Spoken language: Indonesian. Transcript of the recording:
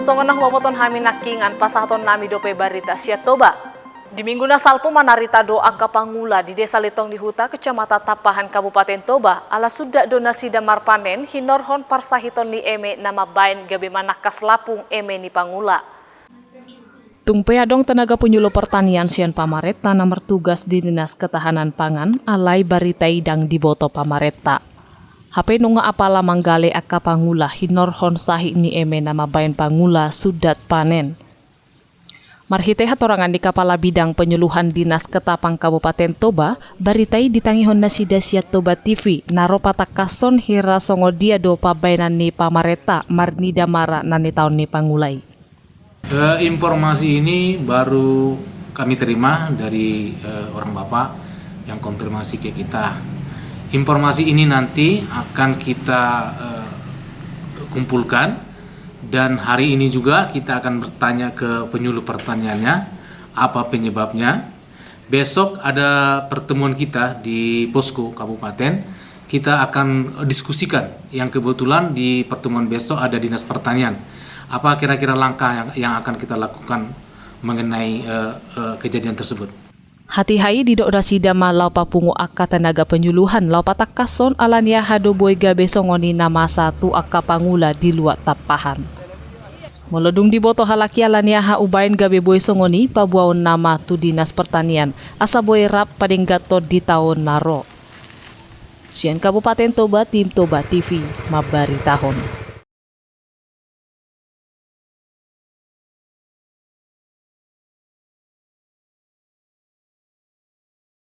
Songonah wamoton hami nakingan pasahaton nami dope barita siat toba. Di minggu nasalpo manarita doa kapangula di desa Letong di Huta, kecamatan Tapahan, Kabupaten Toba, ala sudah donasi damar panen hinorhon parsahiton ni eme nama bain gabe manakas lapung eme ni pangula. Tungpe adong tenaga penyuluh pertanian sian pamareta nomor tugas di Dinas Ketahanan Pangan alai barita idang di boto pamareta. HP nunga apala manggale akka pangula hinorhon sahi ni eme nama bain pangula sudat panen. Marhite hatorangan di Kepala Bidang Penyuluhan Dinas Ketapang Kabupaten Toba, baritai ditangihon nasi dasiat Toba TV, naro patakason hira songo dia do pabainan ni pamareta marni damara nani tahun ni pangulai. Informasi ini baru kami terima dari orang bapak yang konfirmasi ke kita. Informasi ini nanti akan kita kumpulkan. Dan hari ini juga kita akan bertanya ke penyuluh pertaniannya apa penyebabnya. Besok ada pertemuan kita di Posko Kabupaten. Kita akan diskusikan yang kebetulan di pertemuan besok ada Dinas Pertanian. Apa kira-kira langkah yang akan kita lakukan mengenai kejadian tersebut. Hati-hai didok rasidama lau papungu akka tenaga penyuluhan lau patakason alania hado boy gabe songoni nama satu akka pangula di luar Tapahan. Melodung di boto halaki alania ha ubain gabe boy songoni pabuaon nama tu Dinas Pertanian asa boy rap pading gatot di tahun naro. Sian Kabupaten Toba, tim Toba TV, mabari tahun.